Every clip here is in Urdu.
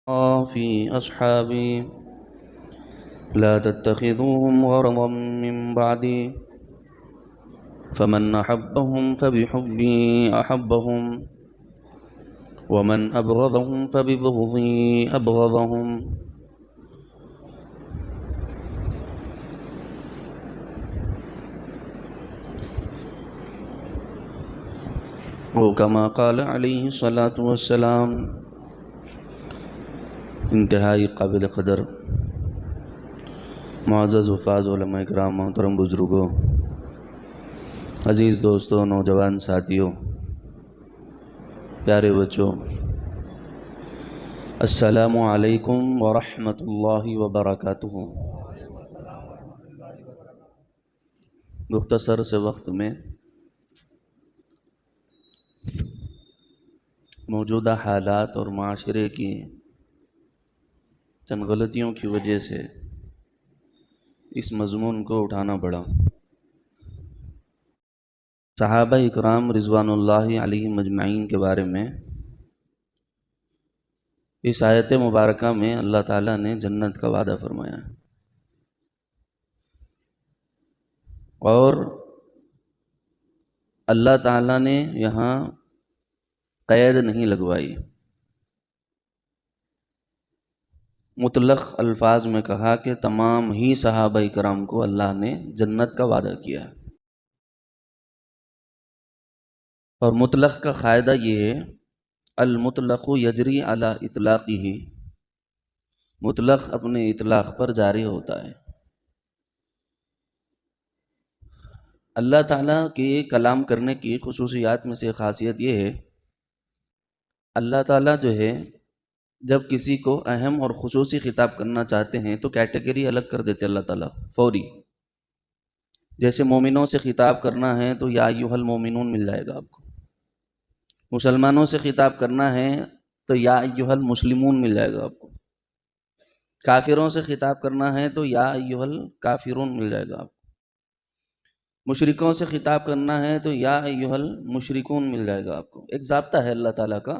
في أصحابي لا تتخذوهم غرضا من بعدي فمن أحبهم فبحبي أحبهم ومن أبغضهم فببغضي أبغضهم وكما قال عليه الصلاة والسلام۔ انتہائی قابل قدر معزز وفاض علماء اکرام، محترم بزرگوں، عزیز دوستوں، نوجوان ساتھیوں، پیارے بچوں، السلام علیکم ورحمۃ اللہ وبرکاتہ۔ مختصر سے وقت میں موجودہ حالات اور معاشرے کی چند غلطیوں کی وجہ سے اس مضمون کو اٹھانا پڑا۔ صحابہ اکرام رضوان اللہ علیہم اجمعین کے بارے میں اس آیت مبارکہ میں اللہ تعالیٰ نے جنت کا وعدہ فرمایا ہے، اور اللہ تعالیٰ نے یہاں قید نہیں لگوائی، مطلق الفاظ میں کہا کہ تمام ہی صحابہ اکرام کو اللہ نے جنت کا وعدہ کیا ہے۔ اور مطلق کا قاعدہ یہ ہے، المطلق یجری علی اطلاقہ، مطلق اپنے اطلاق پر جاری ہوتا ہے۔ اللہ تعالیٰ کے کلام کرنے کی خصوصیات میں سے خاصیت یہ ہے، اللہ تعالیٰ جو ہے جب کسی کو اہم اور خصوصی خطاب کرنا چاہتے ہیں تو کیٹیگری الگ کر دیتے اللہ تعالیٰ فوری۔ جیسے مومنوں سے خطاب کرنا ہے تو یا ایھا المومنون مل جائے گا آپ کو، مسلمانوں سے خطاب کرنا ہے تو یا ایھا المسلمون مل جائے گا آپ کو، کافروں سے خطاب کرنا ہے تو یا ایھا الکافرون مل جائے گا آپ کو، مشرکوں سے خطاب کرنا ہے تو یا ایھا المشرکون مل جائے گا آپ کو۔ ایک ضابطہ ہے اللہ تعالیٰ کا،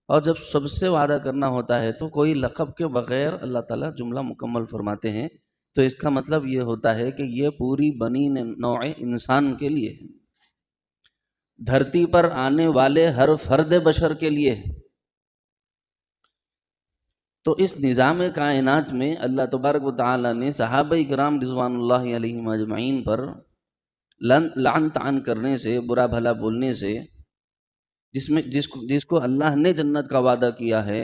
اور جب سب سے وعدہ کرنا ہوتا ہے تو کوئی لقب کے بغیر اللہ تعالیٰ جملہ مکمل فرماتے ہیں، تو اس کا مطلب یہ ہوتا ہے کہ یہ پوری بنی نوع انسان کے لیے ہے، دھرتی پر آنے والے ہر فرد بشر کے لیے ہے۔ تو اس نظام کائنات میں اللہ تبارک و تعالیٰ نے صحابہ کرام رضوان اللہ علیہم اجمعین پر لعن طعن کرنے سے، برا بھلا بولنے سے، جس کو اللہ نے جنت کا وعدہ کیا ہے،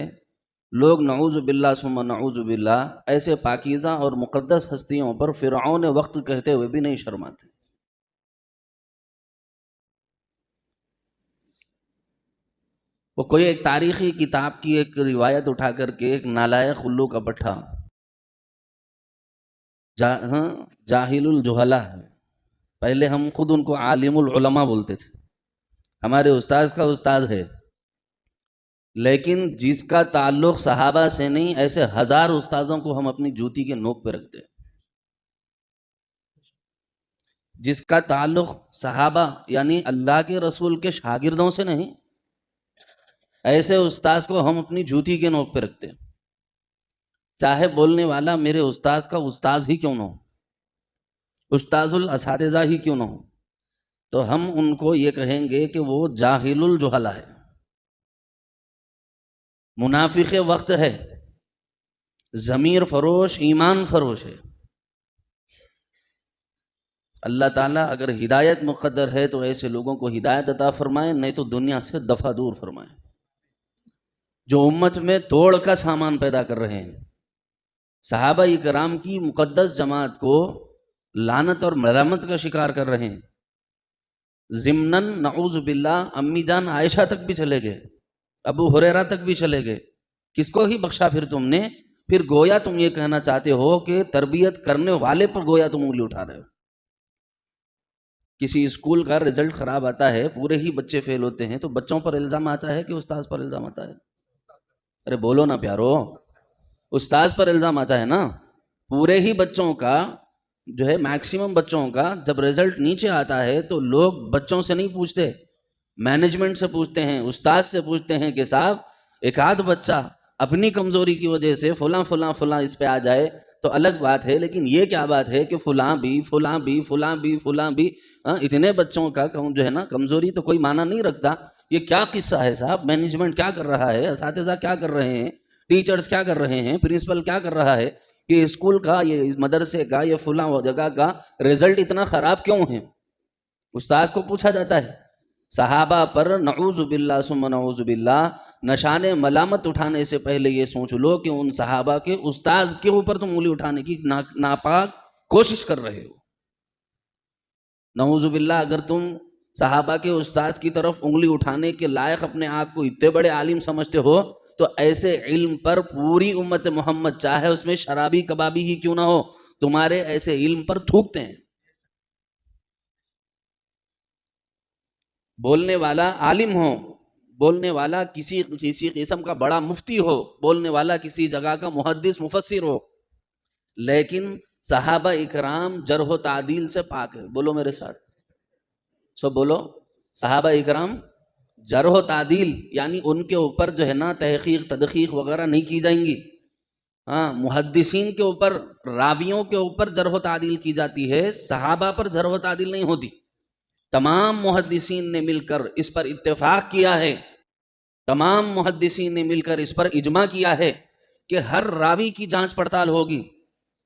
لوگ نعوذ باللہ ثم نعوذ باللہ ایسے پاکیزہ اور مقدس ہستیوں پر فرعون وقت کہتے ہوئے بھی نہیں شرماتے۔ وہ کوئی ایک تاریخی کتاب کی ایک روایت اٹھا کر کے ایک نالائق الو کا پٹھا جاہل الجہلا ہے، پہلے ہم خود ان کو عالم العلماء بولتے تھے، ہمارے استاذ کا استاذ ہے، لیکن جس کا تعلق صحابہ سے نہیں، ایسے ہزار استاذوں کو ہم اپنی جوتی کے نوک پہ رکھتے ہیں۔ جس کا تعلق صحابہ یعنی اللہ کے رسول کے شاگردوں سے نہیں، ایسے استاذ کو ہم اپنی جوتی کے نوک پہ رکھتے ہیں، چاہے بولنے والا میرے استاذ کا استاذ ہی کیوں نہ ہو، استاذ الاساتذہ ہی کیوں نہ ہو، تو ہم ان کو یہ کہیں گے کہ وہ جاہل الجہلا ہے، منافق وقت ہے، ضمیر فروش، ایمان فروش ہے۔ اللہ تعالیٰ اگر ہدایت مقدر ہے تو ایسے لوگوں کو ہدایت عطا فرمائے، نہیں تو دنیا سے دفع دور فرمائے۔ جو امت میں توڑ کا سامان پیدا کر رہے ہیں، صحابہ اکرام کی مقدس جماعت کو لعنت اور ملامت کا شکار کر رہے ہیں، ضمناً نعوذ باللہ امی جان عائشہ تک بھی چلے گئے، ابو ہریرہ تک بھی چلے گئے، کس کو ہی بخشا پھر تم نے؟ پھر گویا تم یہ کہنا چاہتے ہو کہ تربیت کرنے والے پر گویا تم انگلی اٹھا رہے ہو۔ کسی اسکول کا رزلٹ خراب آتا ہے، پورے ہی بچے فیل ہوتے ہیں، تو بچوں پر الزام آتا ہے کہ استاذ پر الزام آتا ہے؟ ارے بولو نا پیارو، استاذ پر الزام آتا ہے نا۔ پورے ہی بچوں کا جو ہے میکسیمم بچوں کا جب رزلٹ نیچے آتا ہے تو لوگ بچوں سے نہیں پوچھتے، مینجمنٹ سے پوچھتے ہیں، استاد سے پوچھتے ہیں کہ صاحب ایک آدھ بچہ اپنی کمزوری کی وجہ سے فلاں فلاں فلاں اس پہ آ جائے تو الگ بات ہے، لیکن یہ کیا بات ہے کہ فلاں بھی فلاں بھی فلاں بھی فلاں بھی، اتنے بچوں کا جو ہے نا کمزوری تو کوئی معنی نہیں رکھتا۔ یہ کیا قصہ ہے صاحب؟ مینجمنٹ کیا کر رہا ہے، اساتذہ کیا کر رہے ہیں، ٹیچرز کیا کر رہے ہیں، پرنسپل کیا کر رہا ہے کہ اسکول کا، یہ مدرسے کا، یہ فلاں جگہ کا رزلٹ اتنا خراب کیوں ہے؟ استاذ کو پوچھا جاتا ہے۔ صحابہ پر نعوذ باللہ ثم نعوذ باللہ نشان ملامت اٹھانے سے پہلے یہ سوچ لو کہ ان صحابہ کے استاذ کے اوپر تم انگلی اٹھانے کی ناپاک کوشش کر رہے ہو۔ نعوذ باللہ اگر تم صحابہ کے استاذ کی طرف انگلی اٹھانے کے لائق اپنے آپ کو اتنے بڑے عالم سمجھتے ہو تو ایسے علم پر پوری امت محمد، چاہے اس میں شرابی کبابی ہی کیوں نہ ہو، تمہارے ایسے علم پر تھوکتے ہیں۔ بولنے والا عالم ہو، بولنے والا کسی قسم کا بڑا مفتی ہو، بولنے والا کسی جگہ کا محدث مفسر ہو، لیکن صحابہ اکرام جرح و تعدیل سے پاک ہے۔ بولو میرے ساتھ، سب بولو، صحابہ اکرام جرح و تعدیل یعنی ان کے اوپر جو ہے نا تحقیق تدقیق وغیرہ نہیں کی جائیں گی۔ ہاں، محدثین کے اوپر، راویوں کے اوپر جرح و تعدیل کی جاتی ہے، صحابہ پر جرح و تعدیل نہیں ہوتی۔ تمام محدثین نے مل کر اس پر اتفاق کیا ہے، تمام محدثین نے مل کر اس پر اجماع کیا ہے کہ ہر راوی کی جانچ پڑتال ہوگی،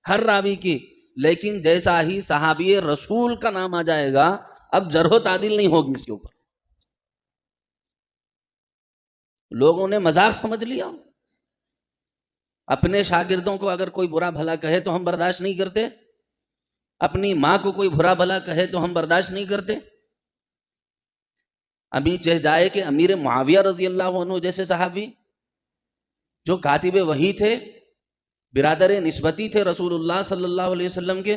ہر راوی کی، لیکن جیسا ہی صحابی رسول کا نام آ جائے گا اب جرح و تعدیل نہیں ہوگی اس کے اوپر۔ لوگوں نے مذاق سمجھ لیا۔ اپنے شاگردوں کو اگر کوئی برا بھلا کہے تو ہم برداشت نہیں کرتے، اپنی ماں کو کوئی برا بھلا کہے تو ہم برداشت نہیں کرتے۔ ابھی چہ جائے کہ امیر معاویہ رضی اللہ عنہ جیسے صحابی جو کاتب وحی تھے، برادر نسبتی تھے رسول اللہ صلی اللہ علیہ وسلم کے،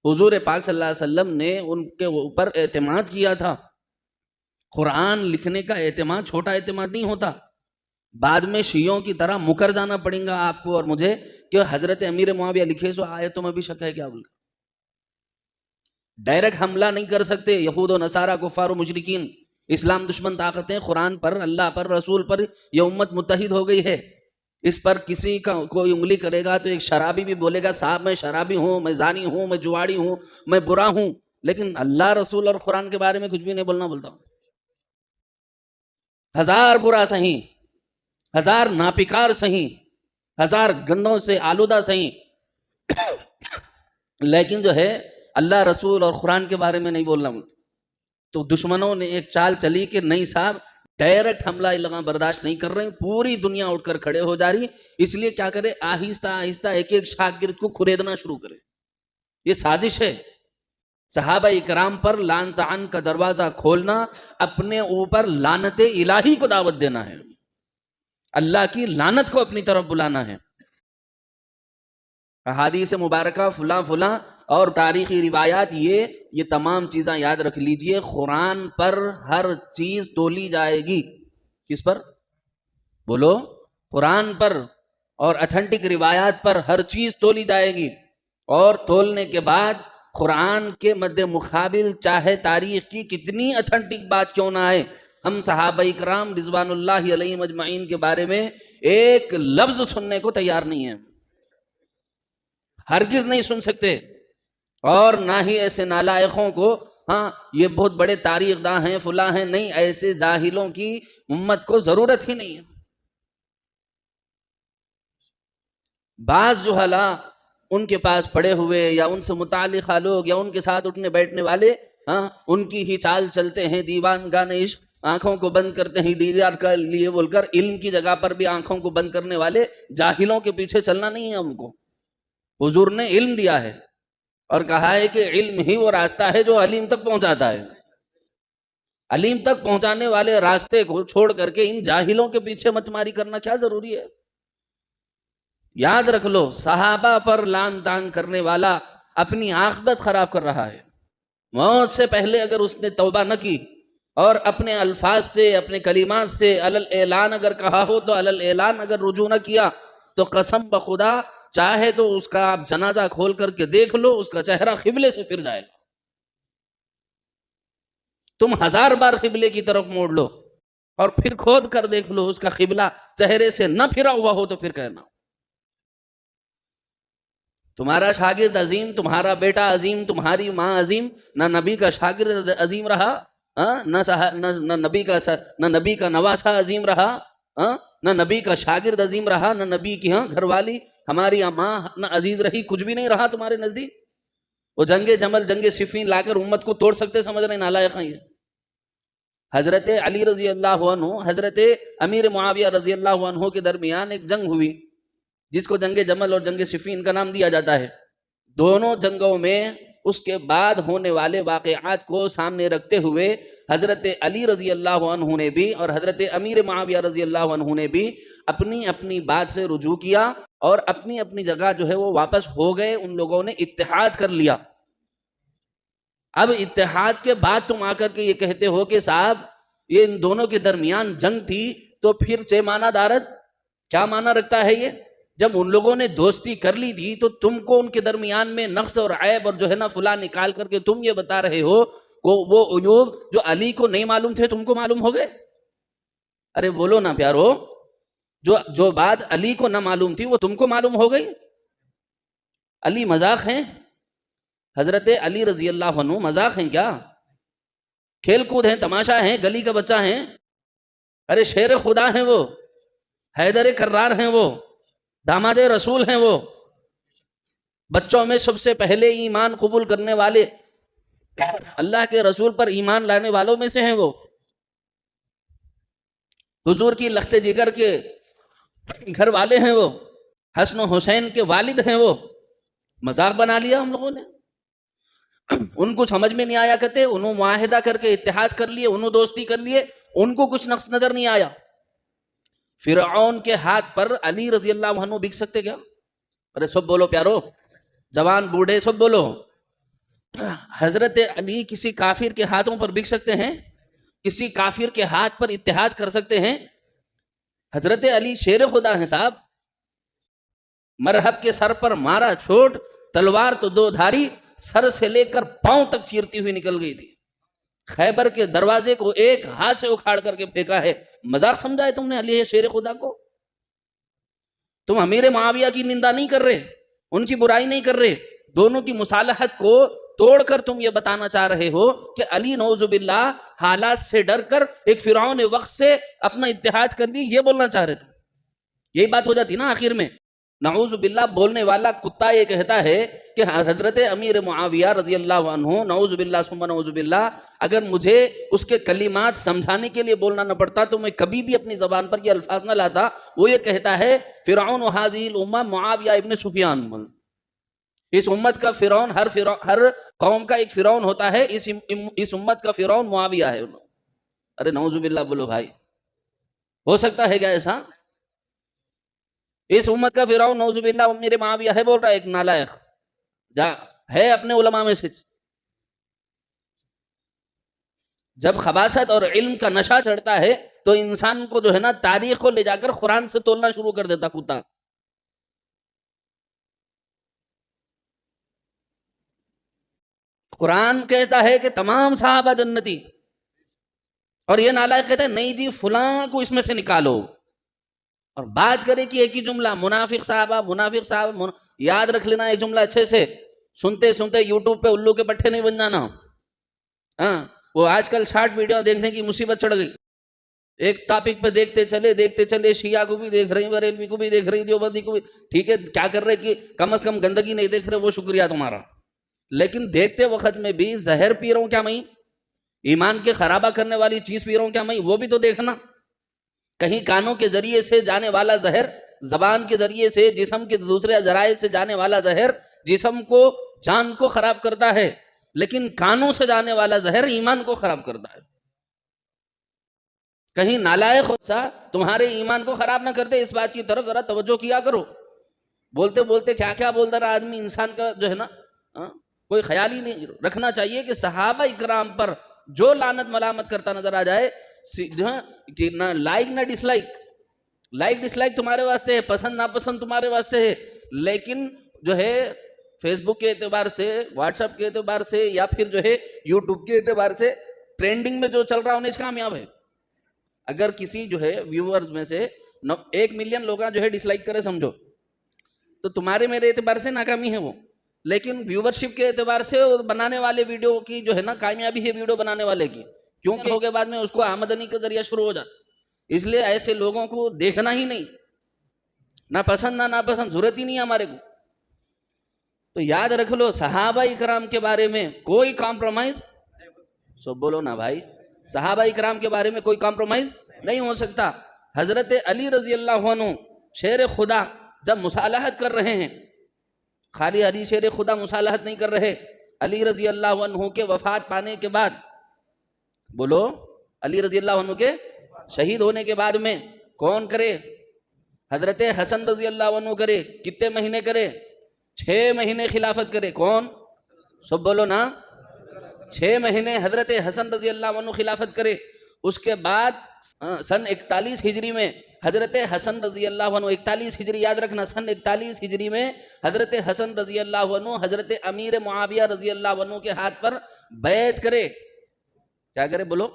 حضور پاک صلی اللہ علیہ وسلم نے ان کے اوپر اعتماد کیا تھا۔ قرآن لکھنے کا اعتماد چھوٹا اعتماد نہیں ہوتا۔ بعد میں شیعوں کی طرح مکر جانا پڑے گا آپ کو اور مجھے کہ حضرت امیر معاویہ لکھے سو آیتوں میں بھی شک ہے کیا بول کر ڈائریکٹ حملہ نہیں کر سکتے۔ یہود و نصارہ کفار و مشرکین، اسلام دشمن طاقتیں، قرآن پر، اللہ پر، رسول پر یہ امت متحد ہو گئی ہے۔ اس پر کسی کا کوئی انگلی کرے گا تو ایک شرابی بھی بولے گا صاحب میں شرابی ہوں، میں زانی ہوں، میں جواڑی ہوں، میں برا ہوں، لیکن اللہ رسول اور قرآن کے بارے میں کچھ بھی نہیں بولتا ہوں۔ ہزار برا سہی، ہزار ناپکار سہی، ہزار گندوں سے آلودہ سہی، لیکن جو ہے اللہ رسول اور قرآن کے بارے میں نہیں بولنا۔ تو دشمنوں نے ایک چال چلی کہ نہیں صاحب ڈائریکٹ حملہ لگا برداشت نہیں کر رہے ہیں، پوری دنیا اٹھ کر کھڑے ہو جا رہی، اس لیے کیا کرے آہستہ آہستہ ایک ایک شاگرد کو کھریدنا شروع کرے۔ یہ سازش ہے، صحابہ اکرام پر لعن طعن کا دروازہ کھولنا، اپنے اوپر لعنت الہی کو دعوت دینا ہے، اللہ کی لعنت کو اپنی طرف بلانا ہے۔ احادیث مبارکہ فلاں فلاں اور تاریخی روایات، یہ تمام چیزاں یاد رکھ لیجئے۔ قرآن پر ہر چیز تولی جائے گی۔ کس پر؟ بولو، قرآن پر اور اتھینٹک روایات پر ہر چیز تولی جائے گی، اور تولنے کے بعد قرآن کے مد مقابل چاہے تاریخ کی کتنی اتھینٹک بات کیوں نہ آئے، ہم صحابہ اکرام رضوان اللہ علیہم اجمعین کے بارے میں ایک لفظ سننے کو تیار نہیں ہیں، ہرگز نہیں سن سکتے، اور نہ ہی ایسے نالائقوں کو، ہاں یہ بہت بڑے تاریخ داں ہیں فلاں ہیں، نہیں، ایسے جاہلوں کی امت کو ضرورت ہی نہیں ہے۔ بعض جہلاء ان کے پاس پڑے ہوئے یا ان سے متعلقہ لوگ یا ان کے ساتھ اٹھنے بیٹھنے والے، ہاں ان کی ہی چال چلتے ہیں، دیوان گانے عشق، آنکھوں کو بند کرتے ہیں دیدار کا لیے بول کر، علم کی جگہ پر بھی آنکھوں کو بند کرنے والے جاہلوں کے پیچھے چلنا نہیں ہے ہم کو۔ حضور نے علم دیا ہے اور کہا ہے کہ علم ہی وہ راستہ ہے جو علیم تک پہنچاتا ہے۔ علیم تک پہنچانے والے راستے کو چھوڑ کر کے ان جاہلوں کے پیچھے مت ماری کرنا کیا ضروری ہے؟ یاد رکھ لو، صحابہ پر لعن طعن کرنے والا اپنی عاقبت خراب کر رہا ہے۔ موت سے پہلے اگر اس نے توبہ نہ کی اور اپنے الفاظ سے، اپنے کلمات سے علی الاعلان اگر کہا ہو تو علی الاعلان اگر رجوع نہ کیا تو قسم بخدا چاہے تو اس کا آپ جنازہ کھول کر کے دیکھ لو، اس کا چہرہ قبلے سے پھر جائے گا، تم 1000 بار قبلے کی طرف موڑ لو، اور پھر کھود کر دیکھ لو اس کا قبلہ چہرے سے نہ پھرا ہوا ہو تو پھر کہنا تمہارا شاگرد عظیم، تمہارا بیٹا عظیم، تمہاری ماں عظیم، نہ نبی کا شاگرد عظیم رہا، نہ نبی کا نواسہ عظیم رہا، نہ نبی کا شاگرد عظیم رہا، نہ نبی کی گھر والی ہماری ماں نہ عزیز رہی، کچھ بھی نہیں رہا تمہارے نزدیک۔ وہ جنگ جمل جنگ صفین لا کر امت کو توڑ سکتے سمجھ رہے نالائق ہیں یہ۔ حضرت علی رضی اللہ عنہ حضرت امیر معاویہ رضی اللہ عنہ کے درمیان ایک جنگ ہوئی جس کو جنگ جمل اور جنگ صفین کا نام دیا جاتا ہے۔ دونوں جنگوں میں اس کے بعد ہونے والے واقعات کو سامنے رکھتے ہوئے حضرت علی رضی اللہ عنہ نے بھی اور حضرت امیر معاویہ رضی اللہ عنہ نے بھی اپنی اپنی بات سے رجوع کیا اور اپنی اپنی جگہ جو ہے وہ واپس ہو گئے، ان لوگوں نے اتحاد کر لیا۔ اب اتحاد کے بعد تم آ کر کے یہ کہتے ہو کہ صاحب یہ ان دونوں کے درمیان جنگ تھی، تو پھر چے معنی دارت کیا معنی رکھتا ہے یہ؟ جب ان لوگوں نے دوستی کر لی تھی تو تم کو ان کے درمیان میں نقص اور عیب اور جو ہے نا فلاں نکال کر کے تم یہ بتا رہے ہو وہ عیوب جو علی کو نہیں معلوم تھے تم کو معلوم ہو گئے؟ ارے بولو نا پیارو، جو بات علی کو نہ معلوم تھی وہ تم کو معلوم ہو گئی؟ علی مذاق ہیں؟ حضرت علی رضی اللہ عنہ مذاق ہیں کیا؟ کھیل کود ہیں، تماشا ہیں، گلی کا بچہ ہیں؟ ارے شیر خدا ہیں وہ، حیدر کرار ہیں وہ، داماد رسول ہیں وہ، بچوں میں سب سے پہلے ایمان قبول کرنے والے اللہ کے رسول پر ایمان لانے والوں میں سے ہیں وہ، حضور کی لخت جگر کے گھر والے ہیں وہ، حسن و حسین کے والد ہیں وہ۔ مذاق بنا لیا ہم لوگوں نے، ان کو سمجھ میں نہیں آیا کرتے، انہوں معاہدہ کر کے اتحاد کر لیے، انہوں دوستی کر لیے، ان کو کچھ نقص نظر نہیں آیا۔ فرعون کے ہاتھ پر علی رضی اللہ عنہ بک سکتے کیا؟ ارے سب بولو پیارو، جوان بوڑھے سب بولو، حضرت علی کسی کافر کے ہاتھوں پر بک سکتے ہیں؟ کسی کافر کے ہاتھ پر اتحاد کر سکتے ہیں؟ حضرت علی شیر خدا ہیں صاحب، مرحب کے سر پر مارا چھوٹ، تلوار تو دو دھاری، سر سے لے کر پاؤں تک چیرتی ہوئی نکل گئی تھی، خیبر کے دروازے کو ایک ہاتھ سے اکھاڑ کر کے پھینکا ہے۔ مذاق سمجھا ہے تم نے علی شیر خدا کو؟ تم امیر معاویہ کی نندا نہیں کر رہے، ان کی برائی نہیں کر رہے، دونوں کی مصالحت کو توڑ کر تم یہ بتانا چاہ رہے ہو کہ علی نعوذ باللہ حالات سے ڈر کر ایک فرعون وقت سے اپنا اتحاد کر لی، یہ بولنا چاہ رہے تھے۔ یہی بات ہو جاتی نا آخر میں، نعوذ باللہ بولنے والا کتا یہ کہتا ہے کہ حضرت امیر معاویہ رضی اللہ عنہ نعوذ باللہ ثم نعوذ باللہ اگر مجھے اس کے کلمات سمجھانے کے لیے بولنا نہ پڑتا تو میں کبھی بھی اپنی زبان پر یہ الفاظ نہ لاتا۔ وہ یہ کہتا ہے فرعون هذه الامہ معاویہ ابن سفیان، اس امت کا فرعون، ہر قوم کا ایک فرعون ہوتا ہے، اس امت کا فرعون معاویہ ہے۔ ارے نعوذ باللہ بولو بھائی، ہو سکتا ہے کیا ایسا؟ اس امت کا فرعون نعوذ باللہ میرے معاویہ ہے بول رہا ہے، ایک نالائق ہے اپنے علماء میں سے۔ جب خباثت اور علم کا نشہ چڑھتا ہے تو انسان کو جو ہے نا تاریخ کو لے جا کر قرآن سے تولنا شروع کر دیتا کتا۔ قرآن کہتا ہے کہ تمام صحابہ جنتی، اور یہ نالائق کہتا ہے نہیں جی فلاں کو اس میں سے نکالو، اور بات کرے کہ ایک ہی جملہ منافق صحابہ یاد رکھ لینا ایک جملہ اچھے سے، سنتے سنتے یوٹیوب پہ الو کے پٹھے نہیں بن جانا۔ ہاں وہ آج کل شارٹ ویڈیو دیکھنے کی مصیبت چڑھ گئی، ایک ٹاپک پہ دیکھتے چلے شیعہ کو بھی دیکھ رہی، بریلوی کو بھی دیکھ رہی، دیوبندی کو بھی، ٹھیک ہے کیا کر رہے کہ کم از کم گندگی نہیں دیکھ رہے، وہ شکریہ تمہارا، لیکن دیکھتے وقت میں بھی زہر پی رہا ہوں کیا میں، ایمان کے خرابہ کرنے والی چیز پی رہا ہوں کیا میں، وہ بھی تو دیکھنا۔ کہیں کانوں کے ذریعے سے جانے والا زہر، زبان کے ذریعے سے، جسم کے دوسرے ذرائع سے جانے والا زہر جسم کو، جان کو خراب کرتا ہے، لیکن کانوں سے جانے والا زہر ایمان کو خراب کرتا ہے۔ کہیں نالائق ہوتا تمہارے ایمان کو خراب نہ کرتے، اس بات کی طرف ذرا توجہ کیا کرو۔ بولتے بولتے کیا کیا بولتا رہا آدمی، انسان کا جو ہے نا کوئی خیال ہی نہیں رکھنا چاہیے کہ صحابہ اکرام پر جو لعنت ملامت کرتا نظر آ جائے، کہ نہ لائک نہ ڈس لائک تمہارے واسطے ہے، پسند ناپسند تمہارے واسطے ہے، لیکن جو ہے فیس بک کے اعتبار سے، واٹس ایپ کے اعتبار سے، یا پھر جو ہے یوٹیوب کے اعتبار سے ٹرینڈنگ میں جو چل رہا انہیں کامیاب ہے۔ اگر کسی جو ہے ویورز میں سے 1 ملین لوگ جو ہے ڈس لائک کرے سمجھو تو تمہارے میرے اعتبار سے ناکامی ہے وہ، لیکن ویورشپ کے اعتبار سے بنانے والے ویڈیو کی جو ہے نا کامیابی ہے ویڈیو بنانے والے کی، کیونکہ ہو کے بعد میں اس کو آمدنی کا ذریعہ شروع ہو جاتا، اس لیے ایسے لوگوں کو دیکھنا ہی نہیں، نہ پسند نہ ناپسند، ضرورت ہی نہیں ہے ہمارے کو۔ تو یاد رکھ لو صحابہ اکرام کے بارے میں کوئی کمپرومائز، سب بولو نا بھائی، صحابہ اکرام کے بارے میں کوئی کمپرومائز نہیں ہو سکتا۔ حضرت علی رضی اللہ عنہ شیر خدا جب مصالحت کر رہے ہیں، خالی علی شیر خدا مصالحت نہیں کر رہے، علی رضی اللہ عنہ کے وفات پانے کے بعد، بولو علی رضی اللہ عنہ کے شہید ہونے کے بعد میں کون کرے؟ حضرت حسن رضی اللہ عنہ کرے۔ کتنے مہینے کرے؟ 6 مہینے خلافت کرے۔ کون؟ سب بولو نا، 6 مہینے حضرت حسن رضی اللہ عنہ خلافت کرے۔ اس کے بعد سن 41 ہجری میں حضرت حسن رضی اللہ عنہ، 41 ہجری یاد رکھنا، سن 41 ہجری میں حضرت حسن رضی اللہ عنہ حضرت امیر معاویہ رضی اللہ عنہ کے ہاتھ پر بیعت کرے۔ کیا کرے؟ بولو،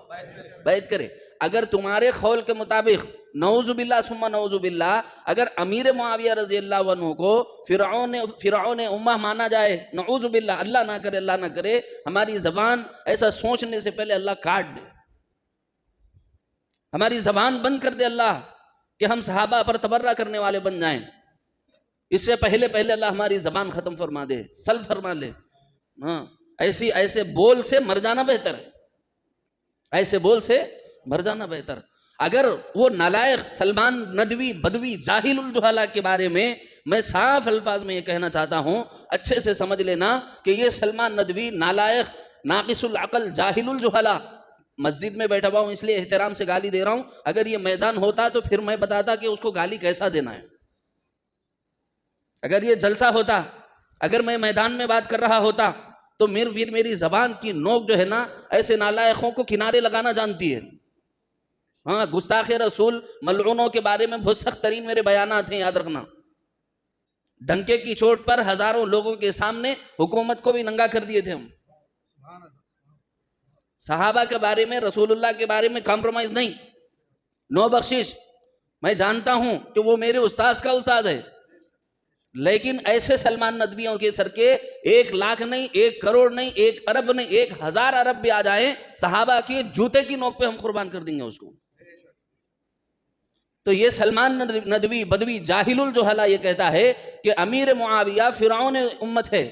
بیعت کرے۔ اگر تمہارے قول کے مطابق نعوذ باللہ ثم نعوذ باللہ اگر امیر معاویہ رضی اللہ عنہ کو فرعون امہ مانا جائے، نعوذ باللہ، اللہ نہ کرے، اللہ نہ کرے، ہماری زبان ایسا سوچنے سے پہلے اللہ کاٹ دے، ہماری زبان بند کر دے اللہ کہ ہم صحابہ پر تبرہ کرنے والے بن جائیں، اس سے پہلے اللہ ہماری زبان ختم فرما دے، سلب فرما لے۔ ایسے بول سے مر جانا بہتر ہے، ایسے بول سے مر جانا بہتر۔ اگر وہ نالائق سلمان ندوی بدوی جاہل الجہلا کے بارے میں صاف الفاظ میں یہ کہنا چاہتا ہوں، اچھے سے سمجھ لینا کہ یہ سلمان ندوی نالائق، ناقص العقل، جاہل الجہلا، مسجد میں بیٹھا ہوا ہوں اس لیے احترام سے گالی دے رہا ہوں، اگر یہ میدان ہوتا تو پھر میں بتاتا کہ اس کو گالی کیسا دینا ہے۔ اگر یہ جلسہ ہوتا، اگر میں میدان میں بات کر رہا ہوتا تو میری زبان کی نوک جو ہے نا ایسے نالائقوں کو کنارے لگانا جانتی ہے۔ ہاں، گستاخ رسول ملعونوں کے بارے میں بہت سخت ترین میرے بیانات ہیں، یاد رکھنا۔ ڈنکے کی چوٹ پر ہزاروں لوگوں کے سامنے حکومت کو بھی ننگا کر دیے تھے ہم۔ صحابہ کے بارے میں، رسول اللہ کے بارے میں کمپرومائز نہیں، نو بخشش۔ میں جانتا ہوں کہ وہ میرے استاذ کا استاذ ہے، لیکن ایسے سلمان ندویوں کے سر کے 1 لاکھ نہیں، 1 کروڑ نہیں، 1 ارب نہیں، 1000 ارب بھی آ جائیں، صحابہ کے جوتے کی نوک پہ ہم قربان کر دیں گے اس کو۔ تو یہ سلمان ندوی بدوی جاہل الجہلا یہ کہتا ہے کہ امیر معاویہ فرعون امت ہے۔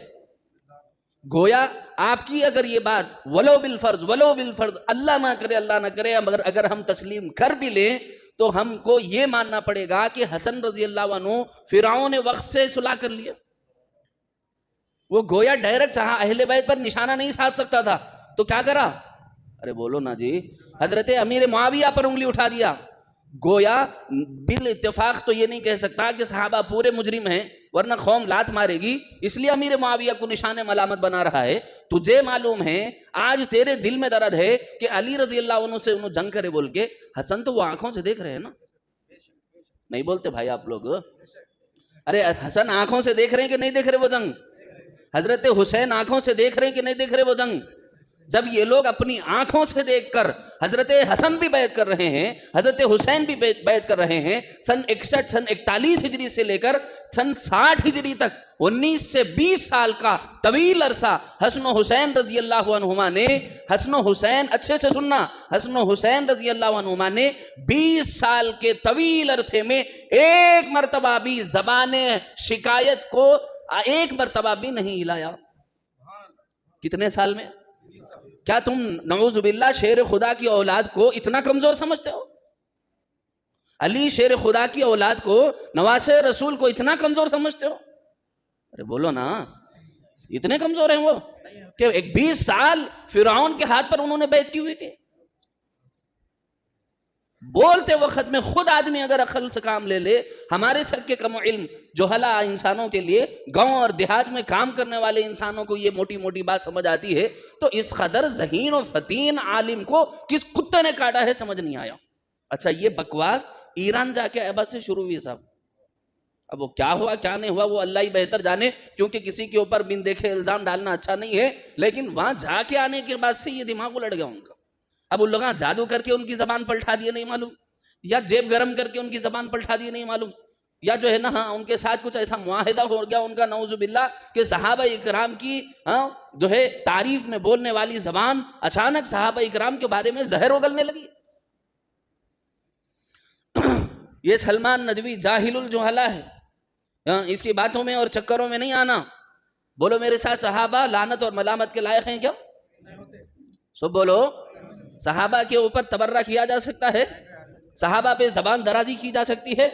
گویا آپ کی اگر یہ بات ولو بالفرض اللہ نہ کرے اگر ہم تسلیم کر بھی لیں تو ہم کو یہ ماننا پڑے گا کہ حسن رضی اللہ عنہ فرعون وقت سے صلح کر لیا۔ وہ گویا ڈائریکٹ اہل بیت پر نشانہ نہیں سادھ سکتا تھا تو کیا کرا؟ ارے بولو نا جی، حضرت امیر معاویہ پر انگلی اٹھا دیا۔ گویا بالاتفاق تو یہ نہیں کہہ سکتا کہ صحابہ پورے مجرم ہیں، ورنہ قوم لات مارے گی، اس لیے امیر معاویہ کو نشان ملامت بنا رہا ہے۔ تجھے معلوم ہے، آج تیرے دل میں درد ہے کہ علی رضی اللہ عنہ سے انہوں جنگ کرے بول کے، حسن تو وہ آنکھوں سے دیکھ رہے ہیں نا، نہیں بولتے بھائی آپ لوگ؟ ارے حسن آنکھوں سے دیکھ رہے ہیں کہ نہیں دیکھ رہے وہ جنگ؟ حضرت حسین آنکھوں سے دیکھ رہے ہیں کہ نہیں دیکھ رہے وہ جنگ؟ جب یہ لوگ اپنی آنکھوں سے دیکھ کر حضرت حسن بھی بیعت کر رہے ہیں، حضرت حسین بھی بیعت کر رہے ہیں، سن 41 ہجری سے لے کر سن 60 ہجری تک 19 سے 20 سال کا طویل عرصہ حسن و حسین رضی اللہ عنہما نے، حسن و حسین اچھے سے سننا، حسن و حسین رضی اللہ عنہما نے 20 سال کے طویل عرصے میں ایک مرتبہ بھی زبان شکایت کو ایک مرتبہ بھی نہیں ہلایا۔ کتنے سال میں؟ کیا تم نعوذ باللہ شیر خدا کی اولاد کو اتنا کمزور سمجھتے ہو؟ علی شیر خدا کی اولاد کو، نواسے رسول کو اتنا کمزور سمجھتے ہو؟ ارے بولو نا، اتنے کمزور ہیں وہ کہ 20 سال فرعون کے ہاتھ پر انہوں نے بیعت کی ہوئی تھی۔ بولتے وقت میں خود آدمی اگر عقل سے کام لے لے، ہمارے سر کے کم علم جوہلا انسانوں کے لیے، گاؤں اور دیہات میں کام کرنے والے انسانوں کو یہ موٹی موٹی بات سمجھ آتی ہے، تو اس قدر ذہین و فتین عالم کو کس کتے نے کاٹا ہے سمجھ نہیں آیا۔ اچھا، یہ بکواس ایران جا کے ایبا سے شروع ہوئی صاحب۔ اب وہ کیا ہوا کیا نہیں ہوا وہ اللہ ہی بہتر جانے، کیونکہ کسی کے اوپر بن دیکھے الزام ڈالنا اچھا نہیں ہے، لیکن وہاں جا کے آنے کے بعد سے یہ دماغ الٹ گیا ان کا۔ اب ان لوگوں جادو کر کے ان کی زبان پلٹا دیے نہیں معلوم، یا جیب گرم کر کے ان کی زبان پلٹا دیے نہیں معلوم، یا جو ہے نا ہاں ان کے ساتھ کچھ ایسا معاہدہ ہو گیا ان کا نعوذ باللہ کہ صحابہ اکرام کی جو ہے تعریف میں بولنے والی زبان اچانک صحابہ اکرام کے بارے میں زہر اگلنے لگی۔ یہ سلمان ندوی جاہل الجہلا ہے، اس کی باتوں میں اور چکروں میں نہیں آنا۔ بولو میرے ساتھ، صحابہ لعنت اور ملامت کے لائق ہیں کیا؟ سب بولو۔ صحابہ کے اوپر تبرہ کیا جا سکتا ہے، صحابہ پہ زبان درازی کی جا سکتی ہے۔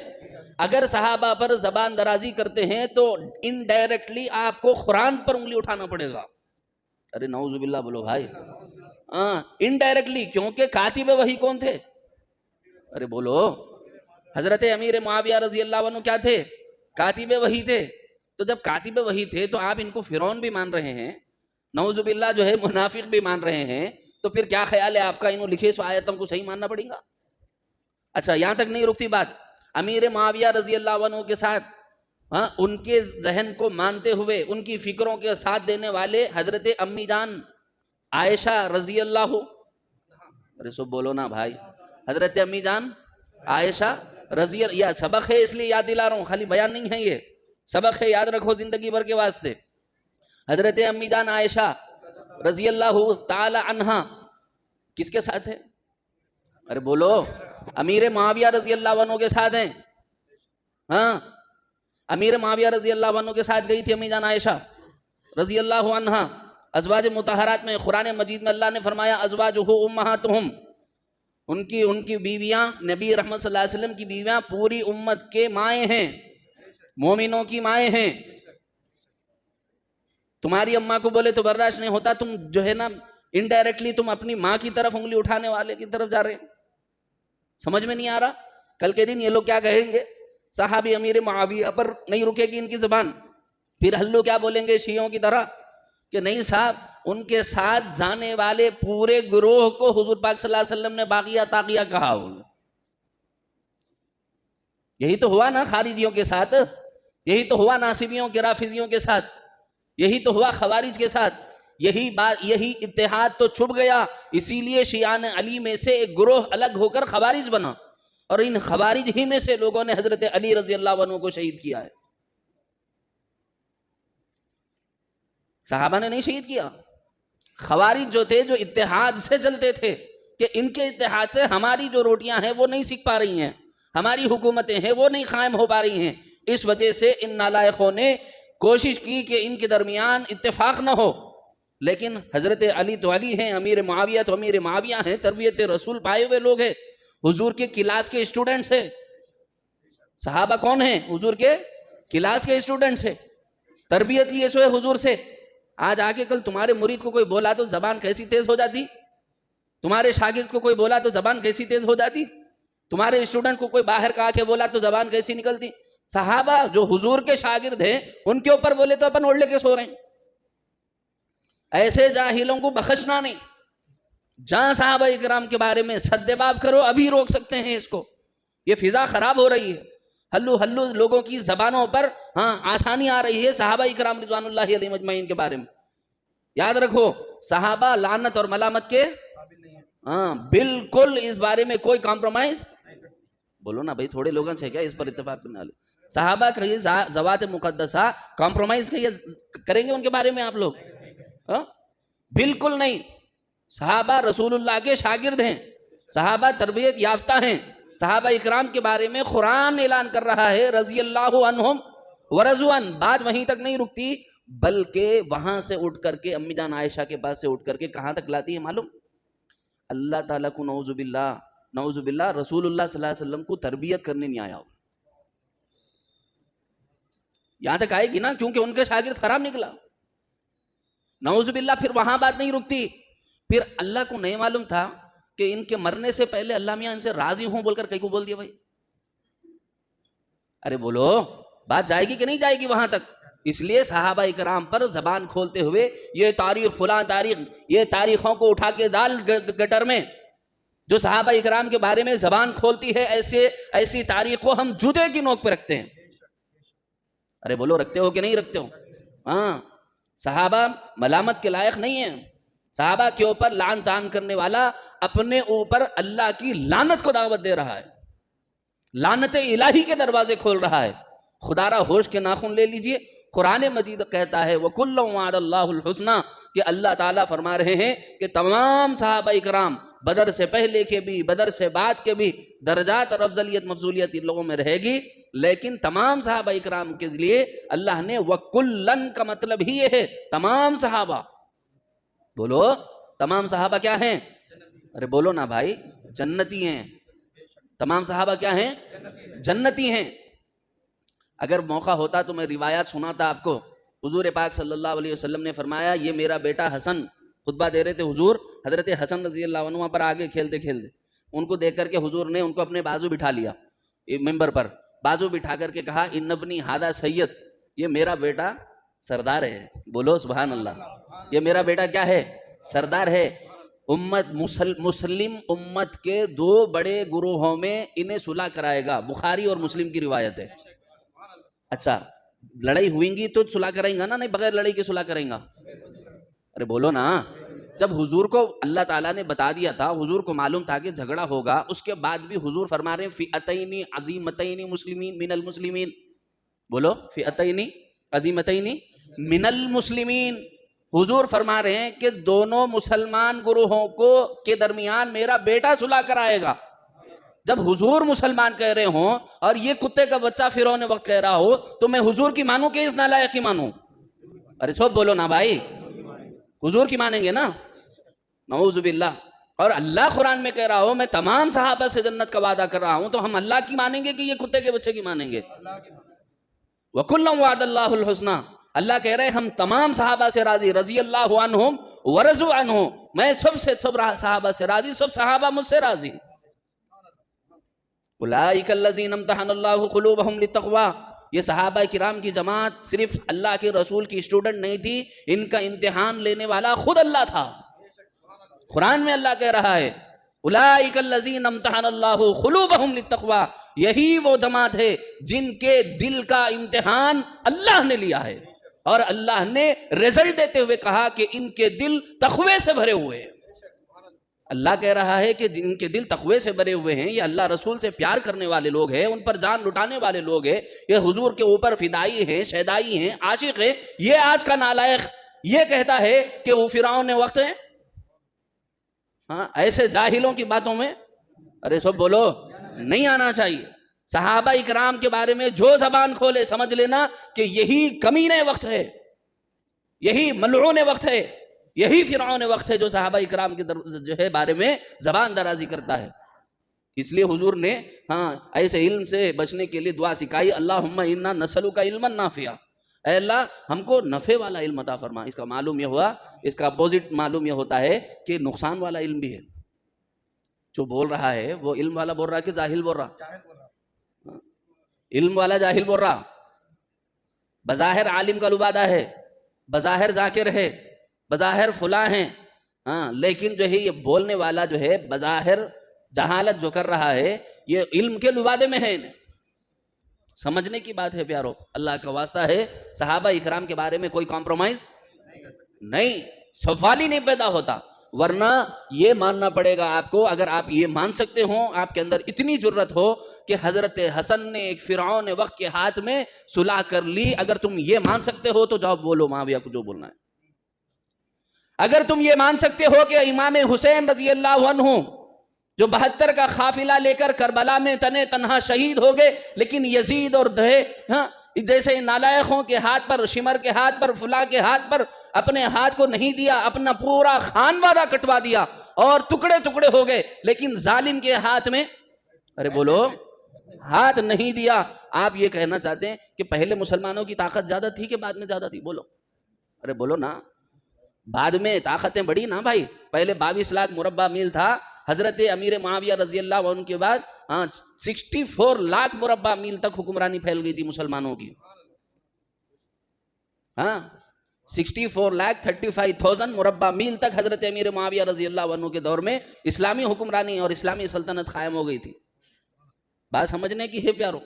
اگر صحابہ پر زبان درازی کرتے ہیں تو انڈائریکٹلی آپ کو قرآن پر انگلی اٹھانا پڑے گا۔ ارے نعوذ باللہ بولو بھائی، انڈائریکٹلی، کیونکہ کاتب وحی کون تھے؟ ارے بولو، حضرت امیر معاویہ رضی اللہ عنہ کیا تھے؟ کاتب وحی تھے۔ تو جب کاتب وحی تھے تو آپ ان کو فرعون بھی مان رہے ہیں، نعوذ باللہ جو ہے منافق بھی مان رہے ہیں، تو پھر کیا خیال ہے آپ کا انہوں لکھے سو آیتوں کو صحیح ماننا پڑے گا؟ اچھا، یہاں تک نہیں رکتی بات۔ امیر معاویہ رضی اللہ عنہ کے ساتھ ان کے ذہن کو مانتے ہوئے ان کی فکروں کے ساتھ دینے والے حضرت امی جان عائشہ رضی اللہ، ارے سب بولو نا بھائی، حضرت امی جان عائشہ رضی اللہ، یہ سبق ہے اس لیے یاد دلا رہا ہوں، خالی بیان نہیں ہے، یہ سبق ہے، یاد رکھو زندگی بھر کے واسطے۔ حضرت امی جان عائشہ رضی اللہ تعالی عنہا کس کے ساتھ ہے؟ ارے بولو، امیر معاویہ رضی اللہ عنہ کے ساتھ ہیں۔ امیر معاویہ رضی اللہ عنہ کے ساتھ گئی تھی امی جان عائشہ رضی اللہ عنہا۔ ازواج مطہرات میں قرآن مجید میں اللہ نے فرمایا ازواجہ امہاتہم، ان کی بیویاں، نبی رحمت صلی اللہ علیہ وسلم کی بیویاں پوری امت کے مائیں ہیں، مومنوں کی مائیں ہیں۔ تمہاری اماں کو بولے تو برداشت نہیں ہوتا، تم جو ہے نا انڈائریکٹلی تم اپنی ماں کی طرف انگلی اٹھانے والے کی طرف جا رہے ہیں۔ سمجھ میں نہیں آ رہا؟ کل کے دن یہ لوگ کیا کہیں گے؟ صحابی امیر معاویہ پر نہیں رکے گی ان کی زبان، پھر ہلو کیا بولیں گے شیعوں کی طرح کہ نہیں صاحب، ان کے ساتھ جانے والے پورے گروہ کو حضور پاک صلی اللہ علیہ وسلم نے باغیہ تاغیہ کہا ہوگا۔ یہی تو ہوا نا خارجیوں کے ساتھ، یہی تو ہوا ناصبیوں کے رافضیوں کے ساتھ، یہی تو ہوا خوارج کے ساتھ، یہی اتحاد تو چھپ گیا، اسی لیے شیعان علی میں سے ایک گروہ الگ ہو کر خوارج بنا، اور ان خوارج ہی میں سے لوگوں نے حضرت علی رضی اللہ عنہ کو شہید کیا ہے۔ صحابہ نے نہیں شہید کیا، خوارج جو تھے، جو اتحاد سے چلتے تھے کہ ان کے اتحاد سے ہماری جو روٹیاں ہیں وہ نہیں سیکھ پا رہی ہیں، ہماری حکومتیں ہیں وہ نہیں قائم ہو پا رہی ہیں، اس وجہ سے ان نالائقوں نے کوشش کی کہ ان کے درمیان اتفاق نہ ہو۔ لیکن حضرت علی تو علی ہیں، امیر معاویہ تو امیر معاویہ ہیں، تربیت رسول پائے ہوئے لوگ ہیں، حضور کے کلاس کے اسٹوڈنٹس ہیں۔ صحابہ کون ہیں؟ حضور کے کلاس کے اسٹوڈنٹس ہیں، تربیت لیے سوئے حضور سے۔ آج آگے کل تمہارے مرید کو کوئی بولا تو زبان کیسی تیز ہو جاتی، تمہارے شاگرد کو کوئی بولا تو زبان کیسی تیز ہو جاتی، تمہارے اسٹوڈنٹ کو کوئی باہر کا آ کے بولا تو زبان کیسی نکلتی۔ صحابہ جو حضور کے شاگرد ہیں ان کے اوپر بولے تو اپن اوڑھ لے کے سو رہے ہیں۔ ایسے جاہلوں کو بخشنا نہیں۔ جہاں صحابہ اکرام کے بارے میں سدباب کرو، ابھی روک سکتے ہیں اس کو، یہ فضا خراب ہو رہی ہے، ہلو لوگوں کی زبانوں پر آسانی آ رہی ہے صحابہ اکرام رضوان اللہ علیہم اجمعین کے بارے میں۔ یاد رکھو، صحابہ لعنت اور ملامت کے بالکل اس بارے میں کوئی کمپرومائز، بولو نا بھائی، تھوڑے لوگوں سے کیا اس پر اتفاق کرنے والے؟ صحابہ کا یہ ذوات مقدسہ کمپرومائز کریں گے ان کے بارے میں آپ لوگ؟ بالکل نہیں۔ صحابہ رسول اللہ کے شاگرد ہیں، صحابہ تربیت یافتہ ہیں، صحابہ اکرام کے بارے میں قرآن اعلان کر رہا ہے رضی اللہ عنہم ورضوا عنہ۔ بات وہیں تک نہیں رکتی، بلکہ وہاں سے اٹھ کر کے امی جان عائشہ کے پاس سے اٹھ کر کے کہاں تک لاتی ہے معلوم؟ اللہ تعالیٰ کو نعوذ باللہ رسول اللہ صلی اللہ علیہ وسلم کو تربیت کرنے نہیں آیا ہو، یہاں تک آئے گی نا، کیونکہ ان کے شاگرد خراب نکلا، نعوذ باللہ۔ پھر وہاں بات نہیں رکتی، پھر اللہ کو نہیں معلوم تھا کہ ان کے مرنے سے پہلے اللہ میاں ان سے راضی ہوں بول کر کئی کو بول دیا بھائی؟ ارے بولو، بات جائے گی کہ نہیں جائے گی وہاں تک؟ اس لیے صحابہ اکرام پر زبان کھولتے ہوئے یہ تاریخ فلاں تاریخ، یہ تاریخوں کو اٹھا کے ڈال گٹر میں، جو صحابہ اکرام کے بارے میں زبان کھولتی ہے ایسی تاریخ کو ہم جوتے کی نوک پہ رکھتے ہیں۔ ارے بولو، رکھتے ہو کہ نہیں رکھتے ہو؟ صحابہ ملامت کے لائق نہیں ہیں، صحابہ کے اوپر لعن طعن کرنے والا اپنے اوپر اللہ کی لعنت کو دعوت دے رہا ہے، لعنت الہی کے دروازے کھول رہا ہے۔ خدا را ہوش کے ناخن لے لیجئے، قرآن مجید کہتا ہے وَكُلًّا وَعَدَ اللَّهُ الْحُسْنَى، کہ اللہ تعالیٰ فرما رہے ہیں کہ تمام صحابہ اکرام، بدر سے پہلے کے بھی بدر سے بعد کے بھی، درجات اور افضلیت مفضولیت ان لوگوں میں رہے گی، لیکن تمام صحابہ اکرام کے لیے اللہ نے وَكُلًّا کا مطلب ہی یہ ہے تمام صحابہ۔ بولو تمام صحابہ کیا ہیں؟ ارے بولو نا بھائی، جنتی ہیں۔ تمام صحابہ کیا ہیں؟ جنتی ہیں۔ اگر موقع ہوتا تو میں روایات سناتا آپ کو۔ حضور پاک صلی اللہ علیہ وسلم نے فرمایا یہ میرا بیٹا حسن، خطبہ دے رہے تھے حضور، حضرت حسن رضی اللہ عنہ پر آگے کھیلتے کھیلتے، ان کو دیکھ کر کے حضور نے ان کو اپنے بازو بٹھا لیا، ممبر پر بازو بٹھا کر کے کہا ان ابنی ہادہ سید، یہ میرا بیٹا سردار ہے۔ بولو سبحان اللہ، یہ میرا بیٹا کیا ہے؟ سردار ہے۔ امت مسلم امت کے دو بڑے گروہوں میں انہیں صلح کرائے گا، بخاری اور مسلم کی روایت ہے۔ اچھا لڑائی ہوئیں گی تو صلح کرائیں گا نا، نہیں بغیر لڑائی کے صلح کریں گا؟ ارے بولو نا۔ جب حضور کو اللہ تعالیٰ نے بتا دیا تھا، حضور کو معلوم تھا کہ جھگڑا ہوگا، اس کے بعد بھی حضور فرما رہے ہیں فئتین عظیمتین مسلمین من المسلمین۔ بولو فئتین عظیمتین من المسلمین۔ حضور فرما رہے ہیں کہ دونوں مسلمان گروہوں کے درمیان میرا بیٹا صلح کرائے گا۔ جب حضور مسلمان کہہ رہے ہوں اور یہ کتے کا بچہ فرعون وقت کہہ رہا ہو تو میں حضور کی مانوں کہ اس نالائق کی مانوں؟ ارے سب بولو نا بھائی، حضور کی مانیں گے نا، نعوذ باللہ۔ اور اللہ قرآن میں کہہ رہا ہو میں تمام صحابہ سے جنت کا وعدہ کر رہا ہوں، تو ہم اللہ کی مانیں گے کہ یہ کتے کے بچے کی مانیں گے؟ وَكُلًّا وَعَدَ اللَّهُ الْحُسْنَى، اللہ کہہ رہے ہم تمام صحابہ سے راضی، رضی اللہ عنہم ورضوا عنہ، میں سب صحابہ سے راضی، سب صحابہ مجھ سے راضی۔ اولئک الذین امتحن اللہ قلوبہم للتقوی، یہ صحابہ کرام کی جماعت صرف اللہ کے رسول کی اسٹوڈنٹ نہیں تھی، ان کا امتحان لینے والا خود اللہ تھا۔ قرآن میں اللہ کہہ رہا ہے اولئک الذین امتحن اللہ قلوبہم للتقوی، یہی وہ جماعت ہے جن کے دل کا امتحان اللہ نے لیا ہے، اور اللہ نے رزلٹ دیتے ہوئے کہا کہ ان کے دل تقوی سے بھرے ہوئے ہیں۔ اللہ کہہ رہا ہے کہ جن کے دل تقوی سے بھرے ہوئے ہیں، یہ اللہ رسول سے پیار کرنے والے لوگ ہیں، ان پر جان لٹانے والے لوگ ہیں، یہ حضور کے اوپر فدائی ہیں، شیدائی ہیں، عاشق ہیں۔ یہ آج کا نالائق یہ کہتا ہے کہ وہ فرعون وقت ہے؟ ہاں ایسے جاہلوں کی باتوں میں ارے سب بولو نہیں آنا چاہیے۔ صحابہ اکرام کے بارے میں جو زبان کھولے سمجھ لینا کہ یہی کمینے وقت ہے، یہی ملعون وقت ہے، یہی فرعون وقت ہے جو صحابہ اکرام کے جو ہے بارے میں زبان درازی کرتا ہے۔ اس لیے حضور نے ایسے علم سے بچنے کے لیے دعا سکھائی، اللہم انا نسألک علما نافعا، اے اللہ ہم کو نفع والا علم عطا فرما۔ اس کا معلوم یہ ہوا، اس کا اپوزٹ معلوم یہ ہوتا ہے کہ نقصان والا علم بھی ہے۔ جو بول رہا ہے وہ علم والا بول رہا کہ جاہل بول رہا؟ علم والا جاہل بول رہا، بظاہر عالم کا لبادہ ہے، بظاہر ذاکر ہے، بظاہر فلاں ہیں، لیکن جو ہے یہ بولنے والا جو ہے بظاہر جہالت جو کر رہا ہے، یہ علم کے لبادے میں ہے۔ سمجھنے کی بات ہے پیارو، اللہ کا واسطہ ہے صحابہ اکرام کے بارے میں کوئی کمپرومائز نہیں، سوال ہی نہیں پیدا ہوتا۔ ورنہ یہ ماننا پڑے گا آپ کو، اگر آپ یہ مان سکتے ہوں، آپ کے اندر اتنی جرت ہو کہ حضرت حسن نے ایک فرعون وقت کے ہاتھ میں صلح کر لی، اگر تم یہ مان سکتے ہو تو جاؤ بولو معاویہ کو جو بولنا ہے۔ اگر تم یہ مان سکتے ہو کہ امام حسین رضی اللہ عنہ جو 72 کا قافلہ لے کر کربلا میں تنے تنہا شہید ہو گئے، لیکن یزید اور جیسے نالائقوں کے ہاتھ پر، شمر کے ہاتھ پر، فلاں کے ہاتھ پر اپنے ہاتھ کو نہیں دیا، اپنا پورا خانوادہ کٹوا دیا اور ٹکڑے ٹکڑے ہو گئے، لیکن ظالم کے ہاتھ میں ارے بولو ہاتھ نہیں دیا۔ آپ یہ کہنا چاہتے ہیں کہ پہلے مسلمانوں کی طاقت زیادہ تھی کہ بعد میں زیادہ تھی؟ بولو ارے بولو نا، بعد میں طاقتیں بڑی نا بھائی۔ پہلے 22 لاکھ مربع میل تھا، حضرت امیر معاویہ رضی اللہ عنہ کے بعد 64 لاکھ مربع میل تک حکمرانی پھیل گئی تھی مسلمانوں کی۔ 64,35,000 مربع میل تک حضرت امیر معاویہ رضی اللہ عنہ کے دور میں اسلامی حکمرانی اور اسلامی سلطنت قائم ہو گئی تھی۔ بات سمجھنے کی ہے پیارو۔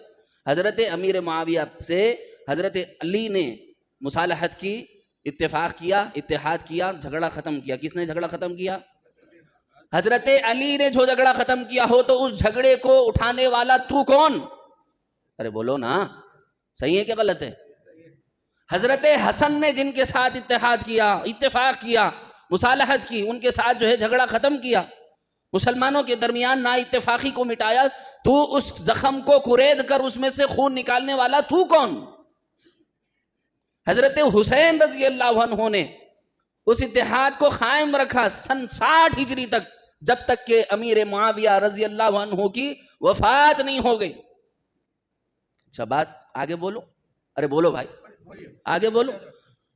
حضرت امیر معاویہ سے حضرت علی نے مصالحت کی، اتفاق کیا، اتحاد کیا، جھگڑا ختم کیا. کس نے جھگڑا ختم کیا؟ حضرت علی نے جو جھگڑا ختم کیا ہو تو اس جھگڑے کو اٹھانے والا تو کون؟ ارے بولو نا، صحیح ہے کہ غلط ہے؟ حضرت حسن نے جن کے ساتھ اتحاد کیا، اتفاق کیا، مصالحت کی، ان کے ساتھ جو ہے جھگڑا ختم کیا، مسلمانوں کے درمیان نا اتفاقی کو مٹایا، تو اس زخم کو کرید کر اس میں سے خون نکالنے والا تو کون؟ حضرت حسین رضی اللہ عنہ نے اس اتحاد کو قائم رکھا سن 60 ہجری تک، جب تک کہ امیر معاویہ رضی اللہ عنہ کی وفات نہیں ہو گئی. اچھا بات آگے بولو. ارے بولو بھائی، آگے بولو.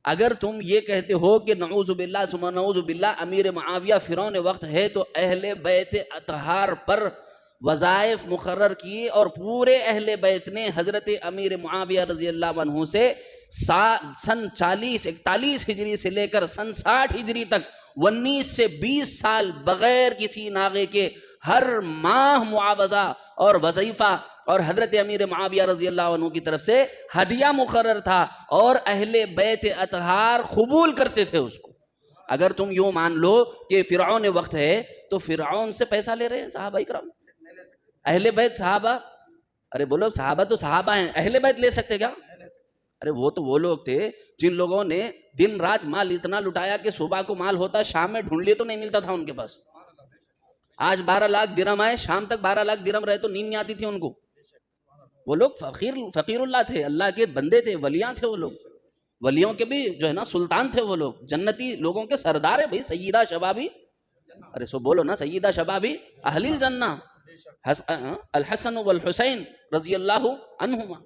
اگر تم یہ کہتے ہو کہ نعوذ باللہ ثم نعوذ باللہ امیر معاویہ فرعون وقت ہے، تو اہل بیت اطہار پر وظائف مقرر کی اور پورے اہل بیت نے حضرت امیر معاویہ رضی اللہ عنہ سے سن 41 ہجری سے لے کر سن 60 ہجری تک 19 سے 20 سال بغیر کسی ناغے کے ہر ماہ معاوضہ اور وظیفہ اور حضرت امیر معاویہ رضی اللہ عنہ کی طرف سے ہدیہ مقرر تھا، اور اہل بیت اطہار قبول کرتے تھے اس کو. اگر تم یوں مان لو کہ فرعون وقت ہے تو فرعون سے پیسہ لے رہے ہیں صحابہ اکرام، اہل بیت صحابہ. ارے بولو، صحابہ تو صحابہ ہیں، اہل بیت لے سکتے کیا؟ ارے وہ تو وہ لوگ تھے جن لوگوں نے دن رات مال اتنا لٹایا کہ صبح کو مال ہوتا، شام میں ڈھونڈ لیے تو نہیں ملتا تھا ان کے پاس. آج 12 لاکھ درہم آئے، شام تک 12 لاکھ درہم رہے تو نیند نہیں آتی تھی ان کو. وہ لوگ فقیر اللہ تھے، اللہ کے بندے تھے، ولیاں تھے. وہ لوگ ولیوں کے بھی جو ہے نا سلطان تھے. وہ لوگ جنتی لوگوں کے سردار ہیں بھائی. سیدہ شبابی، ارے سو بولو نا، سیدہ شبابی اہل الجنہ الحسن والحسین رضی اللہ عنہما.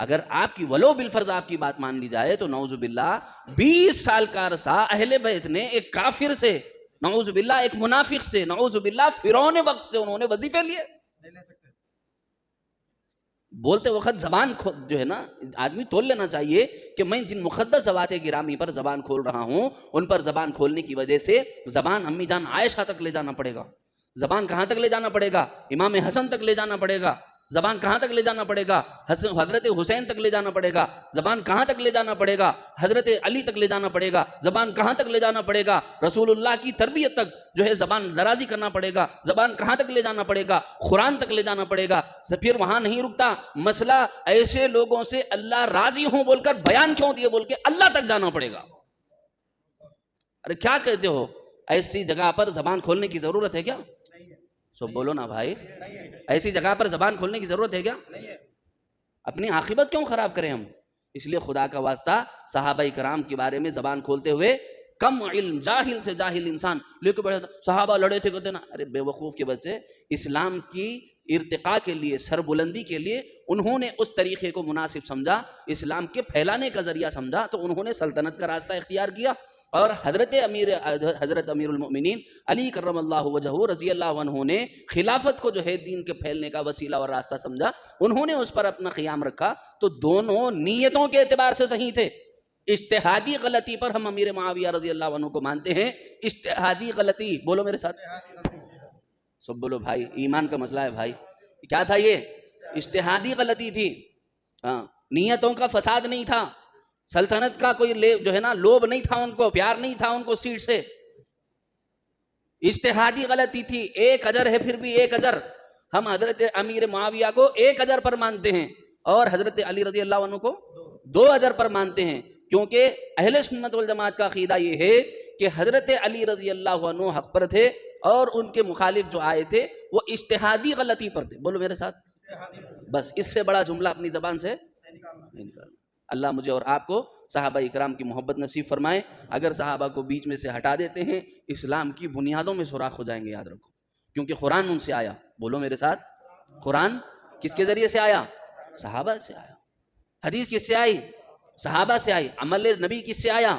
اگر آپ کی ولو بالفرض آپ کی بات مان لی جائے تو نعوذ باللہ 20 سال کا عرصہ اہل بیت نے ایک کافر سے، نعوذ باللہ ایک منافق سے، نعوذ باللہ فرعون وقت سے انہوں نے وظیفے لیے. بولتے وقت زبان جو ہے نا آدمی تول لینا چاہیے کہ میں جن مقدس ذوات گرامی پر زبان کھول رہا ہوں، ان پر زبان کھولنے کی وجہ سے زبان امی جان عائشہ تک لے جانا پڑے گا. زبان کہاں تک لے جانا پڑے گا؟ امام حسن تک لے جانا پڑے گا. زبان کہاں تک لے جانا پڑے گا؟ حضرت حسین تک لے جانا پڑے گا. زبان کہاں تک لے جانا پڑے گا؟ حضرت علی تک لے جانا پڑے گا. زبان کہاں تک لے جانا پڑے گا؟ رسول اللہ کی تربیت تک جو ہے زبان درازی کرنا پڑے گا. زبان کہاں تک لے جانا پڑے گا؟ قرآن تک لے جانا پڑے گا. پھر وہاں نہیں رکتا مسئلہ، ایسے لوگوں سے اللہ راضی ہوں بول کر بیان کیوں دیے بول کے اللہ تک جانا پڑے گا. ارے کیا کہتے ہو؟ ایسی جگہ پر زبان کھولنے کی ضرورت ہے کیا؟ سب بولو نا بھائی، ایسی جگہ پر زبان کھولنے کی ضرورت ہے کیا؟ اپنی عاقبت کیوں خراب کریں ہم؟ اس لیے خدا کا واسطہ صحابہ کرام کے بارے میں زبان کھولتے ہوئے کم علم، جاہل سے جاہل انسان لے کے بیٹھا تھا صحابہ لڑے تھے کہتے نا. ارے بے وقوف کے بچے، اسلام کی ارتقاء کے لیے، سربلندی کے لیے انہوں نے اس طریقے کو مناسب سمجھا، اسلام کے پھیلانے کا ذریعہ سمجھا، تو انہوں نے سلطنت کا راستہ اختیار کیا. اور حضرت امیر المؤمنین علی کرم اللہ وجہہ رضی اللہ عنہ نے خلافت کو جو ہے دین کے پھیلنے کا وسیلہ اور راستہ سمجھا، انہوں نے اس پر اپنا قیام رکھا. تو دونوں نیتوں کے اعتبار سے صحیح تھے. اجتہادی غلطی پر ہم امیر معاویہ رضی اللہ عنہ کو مانتے ہیں. اجتہادی غلطی، بولو میرے ساتھ، سب بولو بھائی، ایمان کا مسئلہ ہے بھائی. کیا تھا یہ؟ اجتہادی غلطی تھی. نیتوں کا فساد نہیں تھا، سلطنت کا کوئی جو ہے نا لوب نہیں تھا، ان کو پیار نہیں تھا ان کو سیٹ سے. اجتہادی غلطی تھی. 1 اجر ہے، پھر بھی 1 اجر. ہم حضرت امیر معاویہ کو 1 اجر پر مانتے ہیں اور حضرت علی رضی اللہ عنہ کو 2 اجر پر مانتے ہیں، کیونکہ اہل سنت والجماعت کا عقیدہ یہ ہے کہ حضرت علی رضی اللہ عنہ حق پر تھے اور ان کے مخالف جو آئے تھے وہ اجتہادی غلطی پر تھے. بولو میرے ساتھ، بس اس سے بڑا جملہ اپنی زبان سے نہیں نکالنا. اللہ مجھے اور آپ کو صحابہ اکرام کی محبت نصیب فرمائے. اگر صحابہ کو بیچ میں سے ہٹا دیتے ہیں، اسلام کی بنیادوں میں سوراخ ہو جائیں گے، یاد رکھو. کیونکہ قرآن ان سے آیا. بولو میرے ساتھ، قرآن کس کے ذریعے سے آیا؟ صحابہ سے آیا. حدیث کس سے آئی؟ صحابہ سے آئی. عمل نبی کس سے آیا؟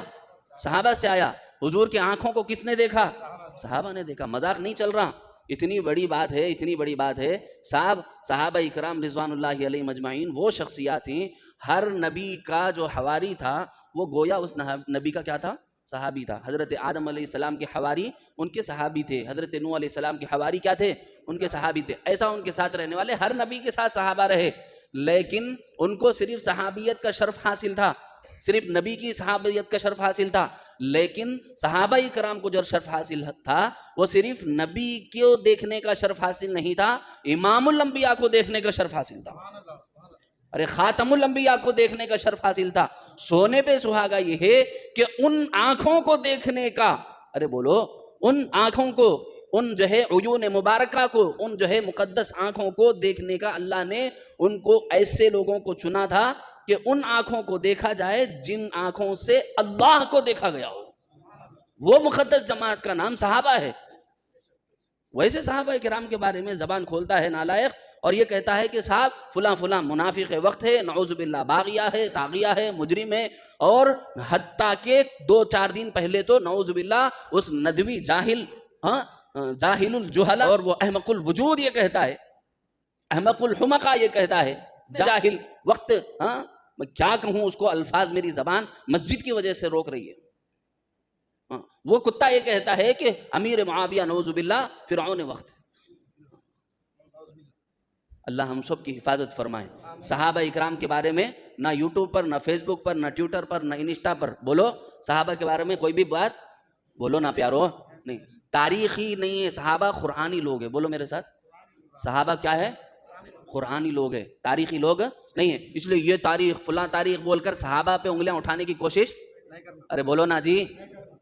صحابہ سے آیا. حضور کی آنکھوں کو کس نے دیکھا؟ صحابہ نے دیکھا. مذاق نہیں چل رہا، اتنی بڑی بات ہے، اتنی بڑی بات ہے. صحابہ اکرام رضوان اللہ علیہ مجمعین وہ شخصیات ہیں، ہر نبی کا جو حواری تھا وہ گویا اس نبی کا کیا تھا؟ صحابی تھا. حضرت آدم علیہ السلام کے حواری ان کے صحابی تھے. حضرت نوح علیہ السلام کے حواری کیا تھے؟ ان کے صحابی تھے. ایسا ان کے ساتھ رہنے والے ہر نبی کے ساتھ صحابہ رہے، لیکن ان کو صرف صحابیت کا شرف حاصل تھا. صرف نبی کی صحابیت کا شرف حاصل تھا، لیکن صحابہ کرام کو جو شرف حاصل تھا وہ صرف نبی کو دیکھنے کا شرف حاصل نہیں تھا، امام الانبیاء کو دیکھنے کا شرف حاصل تھا، ارے خاتم الانبیاء کو دیکھنے کا شرف حاصل تھا۔ سونے پہ سہاگا یہ ہے کہ ان آنکھوں کو دیکھنے کا، ارے بولو، ان آنکھوں کو، ان جو ہے عیون مبارکہ کو، ان جو ہے مقدس آنکھوں کو دیکھنے کا اللہ نے ان کو ایسے لوگوں کو چنا تھا کہ ان آنکھوں کو دیکھا جائے جن آنکھوں سے اللہ کو دیکھا گیا ہو۔ وہ مقدس جماعت کا نام صحابہ ہے۔ ویسے صحابہ کرام کے بارے میں زبان کھولتا ہے نالائق اور یہ کہتا ہے کہ صاحب فلاں فلاں منافق وقت ہے، نعوذ باللہ باغیہ ہے، طاغیہ ہے، مجرم ہے، اور حتیٰ کہ 2-4 دن پہلے تو نعوذ باللہ اس ندوی جاہل، جاہل الجہلہ، اور وہ احمق الوجود یہ کہتا ہے، احمق الحمقہ یہ کہتا ہے، جاہل وقت، میں کیا کہوں اس کو، الفاظ میری زبان مسجد کی وجہ سے روک رہی ہے۔ وہ کتا یہ کہتا ہے کہ امیر معاویہ نعوذ باللہ فرعون وقت۔ اللہ ہم سب کی حفاظت فرمائے۔ صحابہ اکرام کے بارے میں نہ یوٹیوب پر، نہ فیس بک پر، نہ ٹویٹر پر، نہ انسٹا پر بولو صحابہ کے بارے میں کوئی بھی بات بولو نہ پیارو، نہیں، تاریخی نہیں ہے، صحابہ قرآنی لوگ ہیں۔ بولو میرے ساتھ، صحابہ کیا ہے؟ قرآنی لوگ ہیں، تاریخی لوگ نہیں ہیں۔ اس لیے یہ تاریخ فلاں تاریخ بول کر صحابہ پہ انگلیاں اٹھانے کی کوشش، ارے بولو نا جی،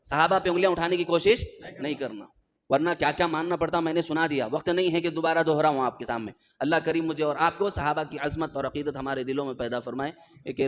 صحابہ پہ انگلیاں اٹھانے کی کوشش نہیں کرنا، ورنہ کیا کیا ماننا پڑتا میں نے سنا دیا، وقت نہیں ہے کہ دوبارہ دہراؤں آپ کے سامنے۔ اللہ کریم مجھے اور آپ کو صحابہ کی عظمت اور عقیدت ہمارے دلوں میں پیدا فرمائے۔ ایک